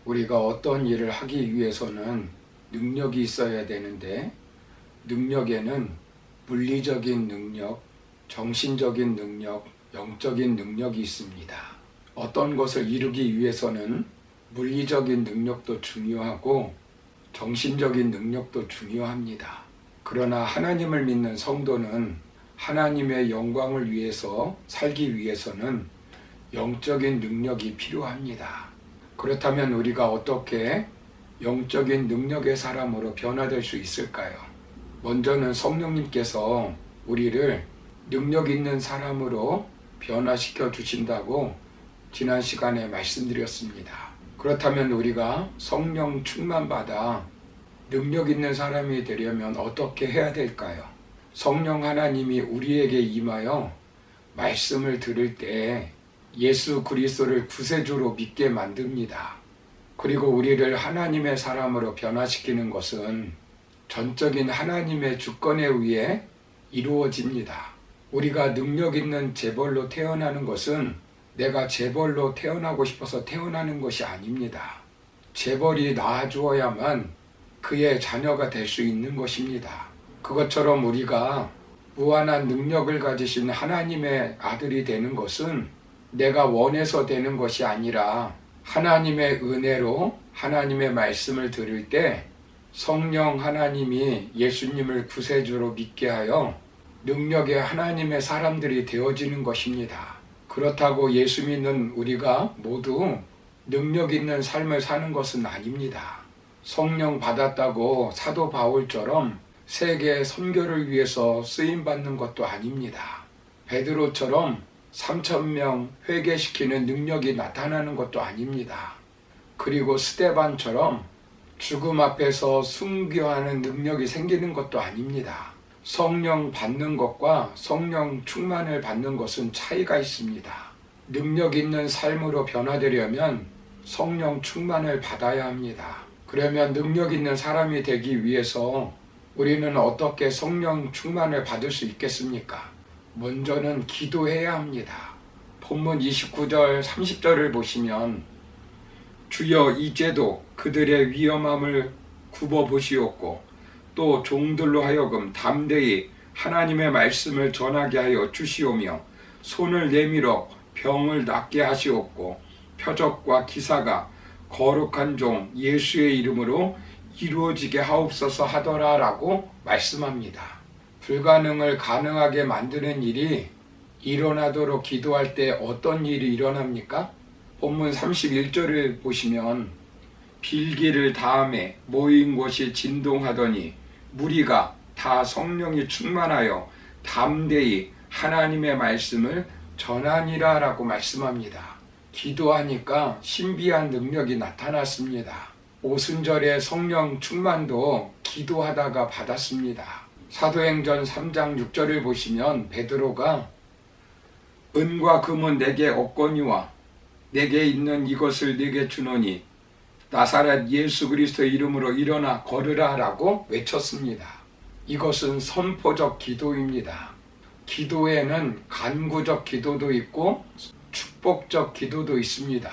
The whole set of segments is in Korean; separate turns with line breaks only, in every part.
우리가 어떤 일을 하기 위해서는 능력이 있어야 되는데, 능력에는 물리적인 능력, 정신적인 능력, 영적인 능력이 있습니다. 어떤 것을 이루기 위해서는 물리적인 능력도 중요하고 정신적인 능력도 중요합니다. 그러나 하나님을 믿는 성도는 하나님의 영광을 위해서 살기 위해서는 영적인 능력이 필요합니다. 그렇다면 우리가 어떻게 영적인 능력의 사람으로 변화될 수 있을까요? 먼저는 성령님께서 우리를 능력 있는 사람으로 변화시켜 주신다고 지난 시간에 말씀드렸습니다. 그렇다면 우리가 성령 충만받아 능력 있는 사람이 되려면 어떻게 해야 될까요? 성령 하나님이 우리에게 임하여 말씀을 들을 때 예수 그리스도를 구세주로 믿게 만듭니다. 그리고 우리를 하나님의 사람으로 변화시키는 것은 전적인 하나님의 주권에 의해 이루어집니다. 우리가 능력 있는 재벌로 태어나는 것은 내가 재벌로 태어나고 싶어서 태어나는 것이 아닙니다. 재벌이 낳아주어야만 그의 자녀가 될 수 있는 것입니다. 그것처럼 우리가 무한한 능력을 가지신 하나님의 아들이 되는 것은 내가 원해서 되는 것이 아니라 하나님의 은혜로 하나님의 말씀을 들을 때 성령 하나님이 예수님을 구세주로 믿게 하여 능력의 하나님의 사람들이 되어지는 것입니다. 그렇다고 예수 믿는 우리가 모두 능력 있는 삶을 사는 것은 아닙니다. 성령 받았다고 사도 바울처럼 세계 선교를 위해서 쓰임받는 것도 아닙니다. 베드로처럼 3,000명 회개시키는 능력이 나타나는 것도 아닙니다. 그리고 스데반처럼 죽음 앞에서 순교하는 능력이 생기는 것도 아닙니다. 성령 받는 것과 성령 충만을 받는 것은 차이가 있습니다. 능력 있는 삶으로 변화되려면 성령 충만을 받아야 합니다. 그러면 능력 있는 사람이 되기 위해서 우리는 어떻게 성령 충만을 받을 수 있겠습니까? 먼저는 기도해야 합니다. 본문 29절 30절을 보시면 주여 이제도 그들의 위험함을 굽어보시옵고 또 종들로 하여금 담대히 하나님의 말씀을 전하게 하여 주시오며 손을 내밀어 병을 낫게 하시옵고 표적과 기사가 거룩한 종 예수의 이름으로 이루어지게 하옵소서 하더라 라고 말씀합니다. 불가능을 가능하게 만드는 일이 일어나도록 기도할 때 어떤 일이 일어납니까? 본문 31절을 보시면 빌기를 다음에 모인 곳이 진동하더니 무리가 다 성령이 충만하여 담대히 하나님의 말씀을 전하니라 라고 말씀합니다. 기도하니까 신비한 능력이 나타났습니다. 오순절에 성령 충만도 기도하다가 받았습니다. 사도행전 3장 6절을 보시면 베드로가 은과 금은 내게 없거니와 내게 있는 이것을 네게 주노니 나사렛 예수 그리스도의 이름으로 일어나 걸으라 라고 외쳤습니다. 이것은 선포적 기도입니다. 기도에는 간구적 기도도 있고 축복적 기도도 있습니다.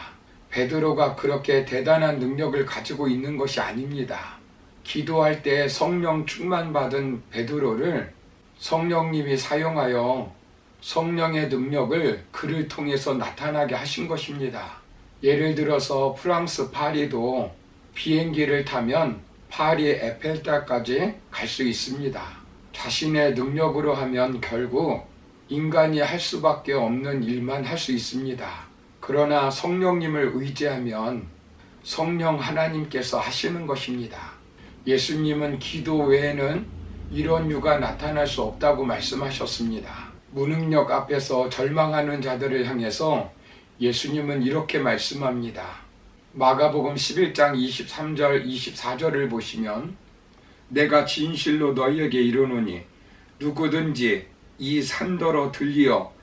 베드로가 그렇게 대단한 능력을 가지고 있는 것이 아닙니다. 기도할 때 성령 충만받은 베드로를 성령님이 사용하여 성령의 능력을 그를 통해서 나타나게 하신 것입니다. 예를 들어서 프랑스 파리도 비행기를 타면 파리 에펠탑까지 갈 수 있습니다. 자신의 능력으로 하면 결국 인간이 할 수밖에 없는 일만 할 수 있습니다. 그러나 성령님을 의지하면 성령 하나님께서 하시는 것입니다. 예수님은 기도 외에는 이런 유가 나타날 수 없다고 말씀하셨습니다. 무능력 앞에서 절망하는 자들을 향해서 예수님은 이렇게 말씀합니다. 마가복음 11장 23절 24절을 보시면 내가 진실로 너희에게 이르노니 누구든지 이 산더러 들리어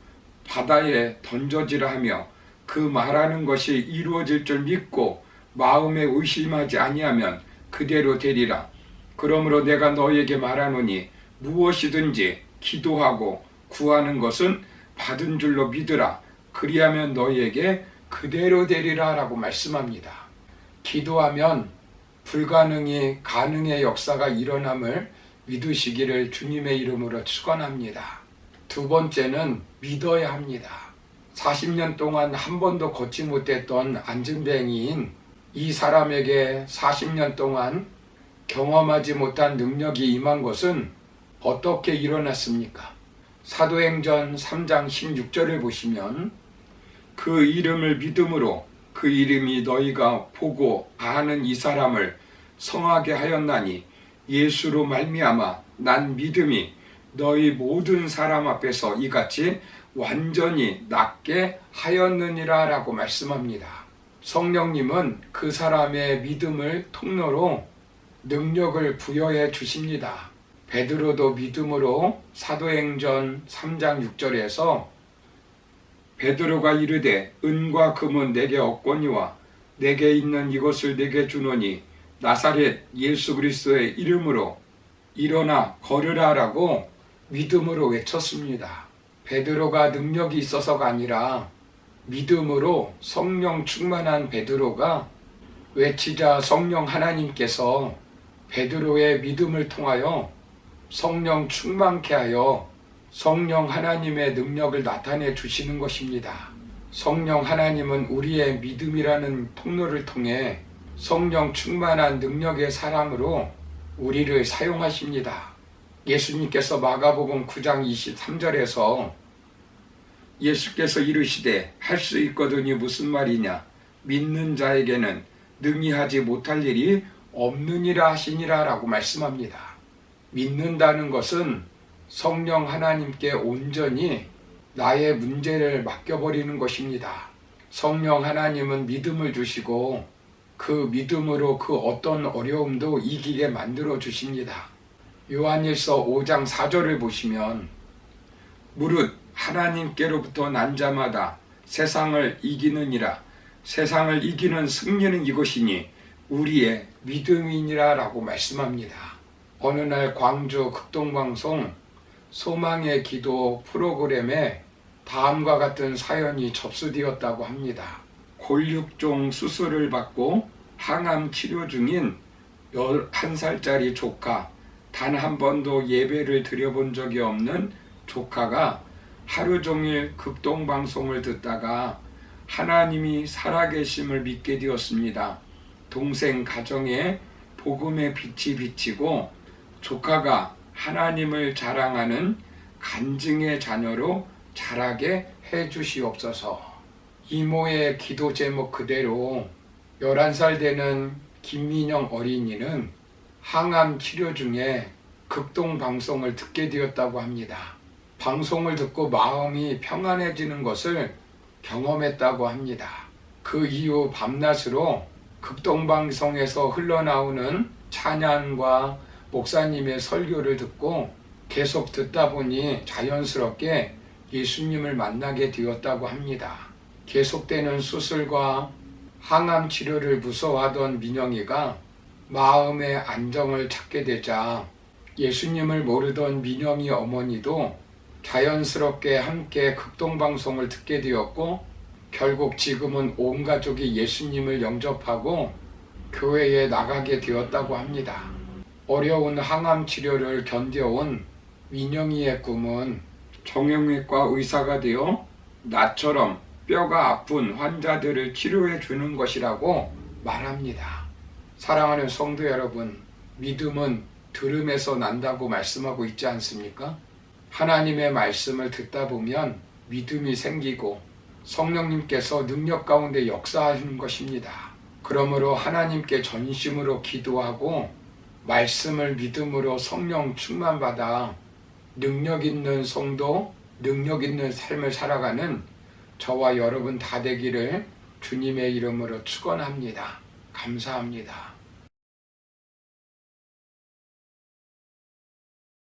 바다에 던져지라 하며 그 말하는 것이 이루어질 줄 믿고 마음에 의심하지 아니하면 그대로 되리라. 그러므로 내가 너희에게 말하노니 무엇이든지 기도하고 구하는 것은 받은 줄로 믿으라. 그리하면 너희에게 그대로 되리라 라고 말씀합니다. 기도하면 불가능이 가능의 역사가 일어남을 믿으시기를 주님의 이름으로 축원합니다. 두 번째는 믿어야 합니다. 40년 동안 한 번도 걷지 못했던 안진뱅이인 이 사람에게 40년 동안 경험하지 못한 능력이 임한 것은 어떻게 일어났습니까? 사도행전 3장 16절을 보시면 그 이름을 믿음으로 그 이름이 너희가 보고 아는 이 사람을 성하게 하였나니 예수로 말미암아 난 믿음이 너희 모든 사람 앞에서 이같이 완전히 낫게 하였느니라 라고 말씀합니다. 성령님은 그 사람의 믿음을 통로로 능력을 부여해 주십니다. 베드로도 믿음으로 사도행전 3장 6절에서 베드로가 이르되 은과 금은 내게 없거니와 내게 있는 이것을 내게 주노니 나사렛 예수 그리스도의 이름으로 일어나 걸으라 라고 믿음으로 외쳤습니다. 베드로가 능력이 있어서가 아니라 믿음으로 성령 충만한 베드로가 외치자 성령 하나님께서 베드로의 믿음을 통하여 성령 충만케 하여 성령 하나님의 능력을 나타내 주시는 것입니다. 성령 하나님은 우리의 믿음이라는 통로를 통해 성령 충만한 능력의 사람으로 우리를 사용하십니다. 예수님께서 마가복음 9장 23절에서 예수께서 이르시되 할 수 있거든이 무슨 말이냐 믿는 자에게는 능히 하지 못할 일이 없느니라 하시니라 라고 말씀합니다. 믿는다는 것은 성령 하나님께 온전히 나의 문제를 맡겨버리는 것입니다. 성령 하나님은 믿음을 주시고 그 믿음으로 그 어떤 어려움도 이기게 만들어 주십니다. 요한일서 5장 4절을 보시면 무릇 하나님께로부터 난 자마다 세상을 이기느니라 세상을 이기는 승리는 이것이니 우리의 믿음이니라 라고 말씀합니다. 어느 날 광주 극동방송 소망의 기도 프로그램에 다음과 같은 사연이 접수되었다고 합니다. 골육종 수술을 받고 항암 치료 중인 11살짜리 조카, 단 한 번도 예배를 드려본 적이 없는 조카가 하루 종일 극동방송을 듣다가 하나님이 살아계심을 믿게 되었습니다. 동생 가정에 복음의 빛이 비치고 조카가 하나님을 자랑하는 간증의 자녀로 자라게 해주시옵소서. 이모의 기도 제목 그대로 11살 되는 김민영 어린이는 항암 치료 중에 극동방송을 듣게 되었다고 합니다. 방송을 듣고 마음이 평안해지는 것을 경험했다고 합니다. 그 이후 밤낮으로 극동방송에서 흘러나오는 찬양과 목사님의 설교를 듣고 계속 듣다 보니 자연스럽게 예수님을 만나게 되었다고 합니다. 계속되는 수술과 항암 치료를 무서워하던 민영이가 마음의 안정을 찾게 되자 예수님을 모르던 민영이 어머니도 자연스럽게 함께 극동방송을 듣게 되었고 결국 지금은 온 가족이 예수님을 영접하고 교회에 나가게 되었다고 합니다. 어려운 항암 치료를 견뎌온 민영이의 꿈은 정형외과 의사가 되어 나처럼 뼈가 아픈 환자들을 치료해 주는 것이라고 말합니다. 사랑하는 성도 여러분, 믿음은 들음에서 난다고 말씀하고 있지 않습니까? 하나님의 말씀을 듣다 보면 믿음이 생기고 성령님께서 능력 가운데 역사하시는 것입니다. 그러므로 하나님께 전심으로 기도하고 말씀을 믿음으로 성령 충만받아 능력 있는 성도, 능력 있는 삶을 살아가는 저와 여러분 다 되기를 주님의 이름으로 축원합니다. 감사합니다.